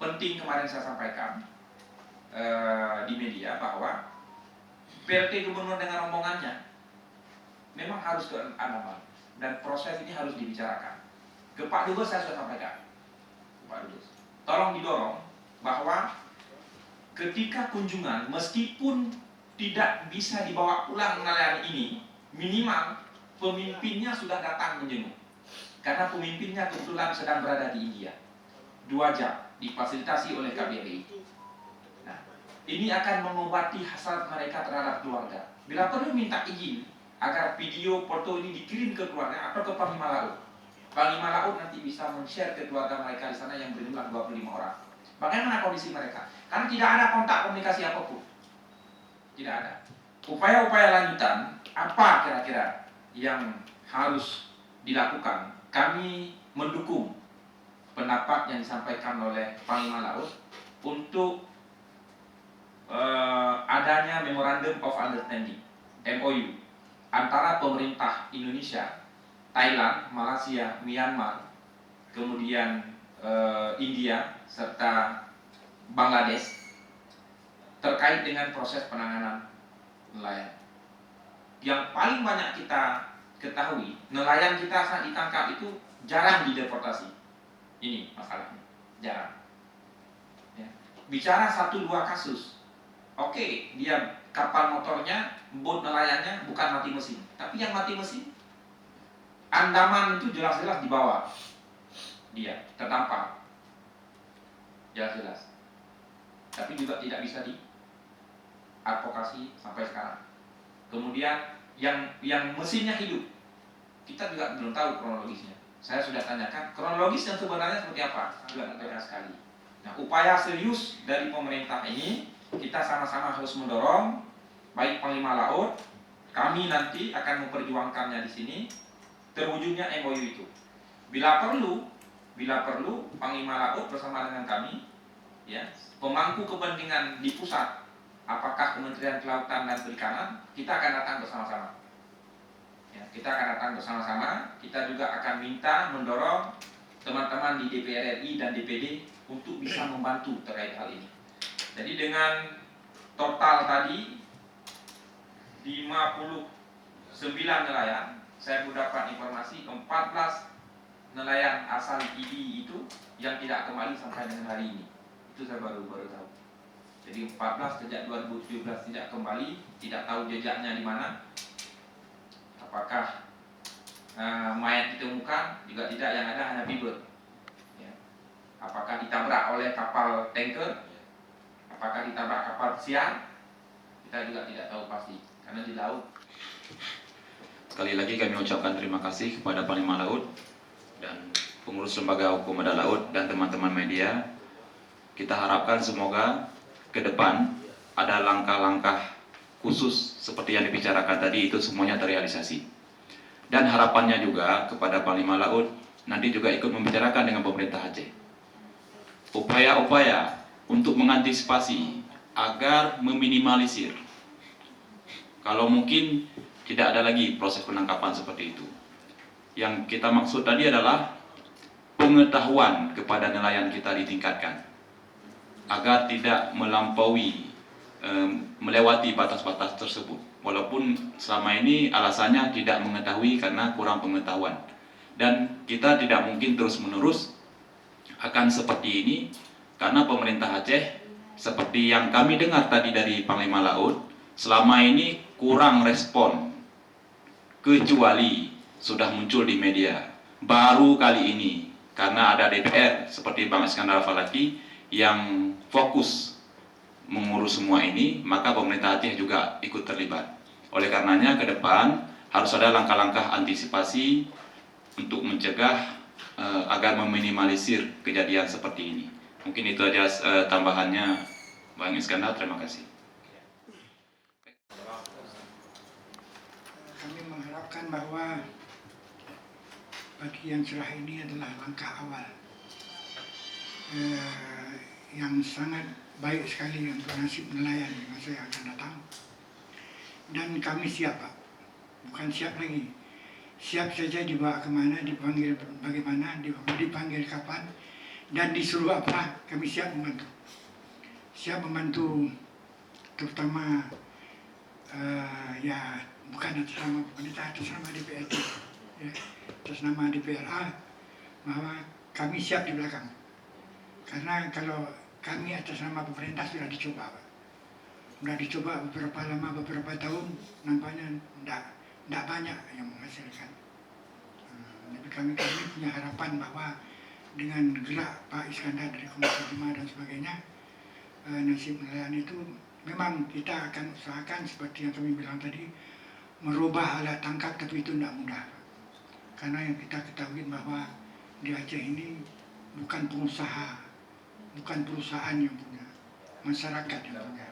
penting kemarin saya sampaikan di media bahwa PLT Gubernur dengan rombongannya memang harus ke Anambas dan proses ini harus dibicarakan. Ke Pak Dubes saya sudah sampaikan, Pak Dubes, tolong didorong bahwa ketika kunjungan meskipun tidak bisa dibawa pulang nelayan ini, minimal pemimpinnya sudah datang menjenguk. Karena pemimpinnya kebetulan sedang berada di India 2 jam difasilitasi oleh KBRI. Nah, ini akan mengobati hasrat mereka terhadap keluarga. Bila perlu minta izin agar video foto ini dikirim ke keluarga atau ke Panglima Laut. Panglima Laut nanti bisa men-share ke keluarga mereka di sana yang berjumlah 25 orang. Bagaimana kondisi mereka? Karena tidak ada kontak komunikasi apapun. Tidak ada. Upaya-upaya lanjutan apa kira-kira yang harus dilakukan? Kami mendukung pendapat yang disampaikan oleh Panglima Laut untuk adanya Memorandum of Understanding (MOU) antara pemerintah Indonesia, Thailand, Malaysia, Myanmar, kemudian India serta Bangladesh terkait dengan proses penanganan nelayan. Yang paling banyak kita ketahui, nelayan kita saat ditangkap itu jarang dideportasi. Ini masalahnya, jarang. Ya. Bicara 1-2 kasus, oke, dia kapal motornya, bot nelayannya bukan mati mesin, tapi yang mati mesin, Andaman itu jelas-jelas di bawah, dia terdampar, jelas-jelas. Tapi juga tidak bisa diadvokasi sampai sekarang. Kemudian yang mesinnya hidup, kita juga belum tahu kronologisnya. Saya sudah tanyakan kronologis yang sebenarnya seperti apa, juga tidak sekali. Nah, upaya serius dari pemerintah ini kita sama-sama harus mendorong, baik Panglima Laut, kami nanti akan memperjuangkannya di sini, terwujudnya MOU itu. Bila perlu Panglima Laut bersama dengan kami, ya, pemangku kepentingan di pusat, apakah Kementerian Kelautan dan Perikanan, kita akan datang bersama-sama. Ya, kita akan datang bersama-sama. Kita juga akan minta mendorong teman-teman di DPR RI dan DPD untuk bisa membantu terkait hal ini. Jadi dengan total tadi 59 nelayan, saya mendapat informasi 14 nelayan asal ID itu yang tidak kembali sampai dengan hari ini. Itu saya baru tahu. Jadi 14 sejak 2017 tidak kembali, tidak tahu jejaknya di mana. Apakah mayat ditemukan? Juga tidak, yang ada hanya bibir. Ya. Apakah ditabrak oleh kapal tanker? Apakah ditabrak kapal pesiar? Kita juga tidak tahu pasti, karena di laut. Sekali lagi kami ucapkan terima kasih kepada Panglima Laut dan pengurus Lembaga Hukum Badan Laut dan teman-teman media. Kita harapkan semoga ke depan ada langkah-langkah khusus seperti yang dibicarakan tadi, itu semuanya terrealisasi. Dan harapannya juga kepada Panglima Laut nanti juga ikut membicarakan dengan pemerintah Aceh. Upaya-upaya untuk mengantisipasi agar meminimalisir, kalau mungkin tidak ada lagi proses penangkapan seperti itu. Yang kita maksud tadi adalah pengetahuan kepada nelayan kita ditingkatkan agar tidak melewati batas-batas tersebut. Walaupun selama ini alasannya tidak mengetahui karena kurang pengetahuan. Dan kita tidak mungkin terus-menerus akan seperti ini karena pemerintah Aceh seperti yang kami dengar tadi dari Panglima Laut, selama ini kurang respon, kecuali sudah muncul di media. Baru kali ini, karena ada DPR seperti Bang Iskandar Falaki yang fokus mengurus semua ini, maka pemerintah Aceh juga ikut terlibat. Oleh karenanya ke depan harus ada langkah-langkah antisipasi untuk mencegah agar meminimalisir kejadian seperti ini. Mungkin itu aja tambahannya Bang Iskandar, terima kasih. Kami mengharapkan bahwa bagian cerah ini adalah langkah awal yang sangat baik sekali untuk nasib nelayan di masa yang akan datang. Dan kami siap, Pak. Bukan siap lagi. Siap saja dibawa kemana, dipanggil bagaimana, dipanggil kapan, dan disuruh apa kami siap membantu terutama ya bukan atas nama pemerintah, atas nama DPRD, ya, atas nama DPRA, bahwa kami siap di belakang. Karena kalau kami atas nama pemerintah sudah dicoba, Pak. Sudah dicoba beberapa tahun, nampaknya tidak banyak yang menghasilkan. Tapi kami punya harapan bahwa dengan gerak Pak Iskandar dari Komisi 5 dan sebagainya, nasib nelayan itu memang kita akan usahakan seperti yang kami bilang tadi, merubah alat tangkap, tapi itu tidak mudah. Karena yang kita ketahui bahwa di Aceh ini bukan pengusaha, bukan perusahaan yang punya, masyarakat yang punya.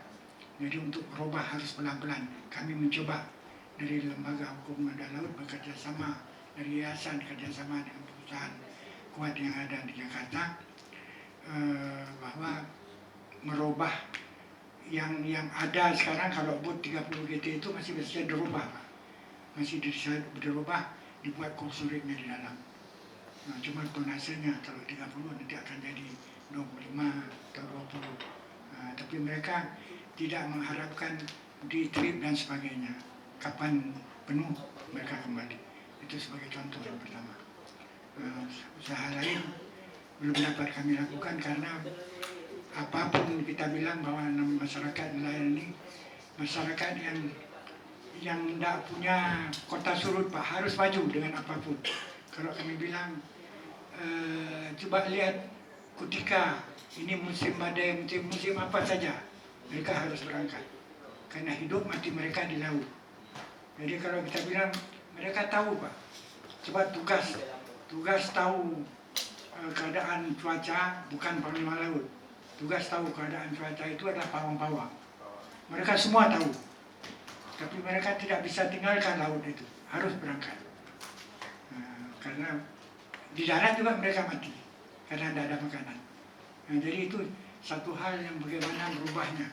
Jadi untuk merubah harus pelan-pelan. Kami mencoba dari Lembaga Hukum dan Laut bekerja sama, dari yayasan kerjasama dengan perusahaan kuat yang ada di Jakarta, bahwa merubah yang ada sekarang. Kalau bot 30 GT itu masih bisa dirubah, Pak. Masih bisa dirubah, dibuat kursuriknya di dalam. Nah, cuma tonasenya kalau 30 nanti akan jadi 25 atau 20. Tapi mereka tidak mengharapkan di trip dan sebagainya. Kapan penuh mereka kembali. Itu sebagai contoh yang pertama. Usaha lain belum dapat kami lakukan karena apapun kita bilang bahwa masyarakat nelayan ini masyarakat yang tidak punya kota surut, Pak, harus maju dengan apapun. Kalau kami bilang coba lihat ketika ini musim badai, musim apa saja, mereka harus berangkat karena hidup mati mereka di laut. Jadi kalau kita bilang mereka tahu, Pak, coba tugas tahu keadaan cuaca, bukan panglima laut. Tugas tahu keadaan cuaca itu adalah pawang-pawang. Mereka semua tahu. Tapi mereka tidak bisa tinggalkan laut itu. Harus berangkat. Karena di darat juga mereka mati. Karena tidak ada makanan. Jadi itu satu hal yang bagaimana berubahnya.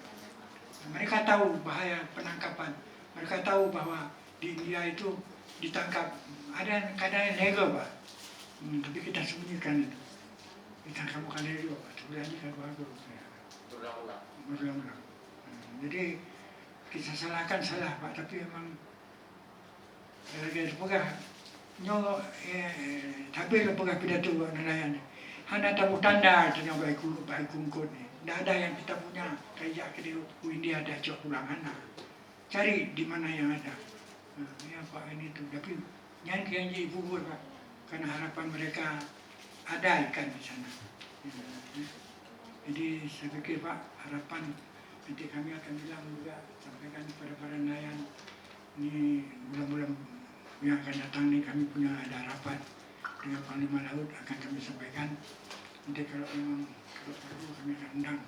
Mereka tahu bahaya penangkapan. Mereka tahu bahwa di India itu ditangkap. Ada kadang legal, Pak. Tapi kita sembunyikan itu. Ditangkap bukan legal, Pak. Sebenarnya aku berulang-ulang. Jadi kita salahkan salah, Pak, tapi memang lagi pegah tapi pegah pidato nelayan. Hanya tahu tanda tentang baik kungkut ni. Tidak ada yang kita punya kayak ke India ada cok pulang anak. Cari di mana yang ada. Ya Pak ini tu. Tapi janji ibu Pak, karena harapan mereka ada ikan di sana. Jadi saya pikir Pak, harapan nanti kami akan bilang juga, sampaikan kepada para nelayan, ini bulan-bulan yang akan datang nih kami punya ada rapat dengan Panglima Laut, akan kami sampaikan. Nanti kalau memang perlu kami akan undang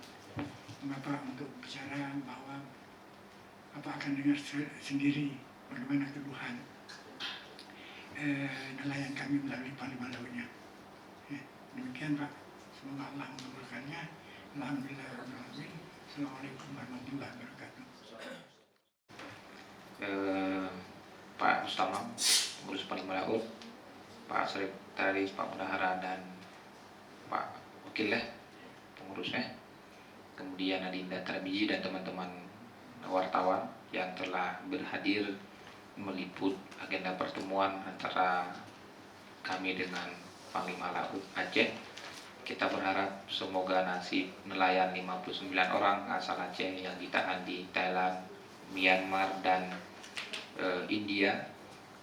Bapak untuk bicara bahwa Bapak akan dengar sendiri bagaimana keluhan nelayan kami melalui Panglima Lautnya. Demikian Pak, semoga Allah mengabulkannya. Alhamdulillahirrahmanirrahim. Assalamualaikum warahmatullahi wabarakatuh. Pak Mustamam, pengurus Panglima Laut, Pak Sekretaris, Pak Bendahara, dan Pak Wakil pengurusnya, kemudian Adinda Tarmiji dan teman-teman wartawan yang telah berhadir meliput agenda pertemuan antara kami dengan Panglima Laut Aceh. Kita berharap semoga nasib nelayan 59 orang asal Aceh yang ditahan di Thailand, Myanmar, dan India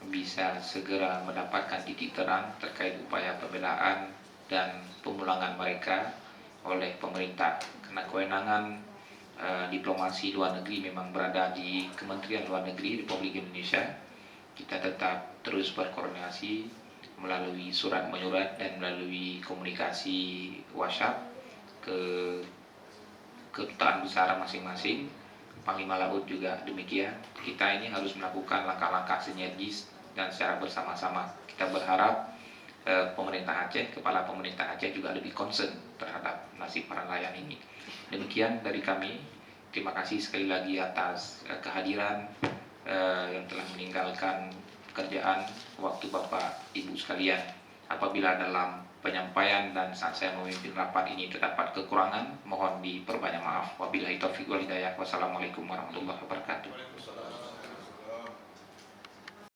bisa segera mendapatkan titik terang terkait upaya pembelaan dan pemulangan mereka oleh pemerintah. Karena kewenangan diplomasi luar negeri memang berada di Kementerian Luar Negeri Republik Indonesia. Kita tetap terus berkoordinasi melalui surat menyurat dan melalui komunikasi WhatsApp ke kedutaan besar masing-masing. Panglima Laut juga demikian. Kita ini harus melakukan langkah-langkah sinergis dan secara bersama-sama. Kita berharap pemerintah Aceh, kepala pemerintah Aceh juga lebih concern terhadap nasib para nelayan ini. Demikian dari kami. Terima kasih sekali lagi atas kehadiran yang telah meninggalkan pekerjaan waktu Bapak Ibu sekalian. Apabila dalam penyampaian dan saat saya memimpin rapat ini terdapat kekurangan, mohon diperbanyak maaf. Wabillahi taufiq wal hidayah. Wassalamualaikum warahmatullahi wabarakatuh.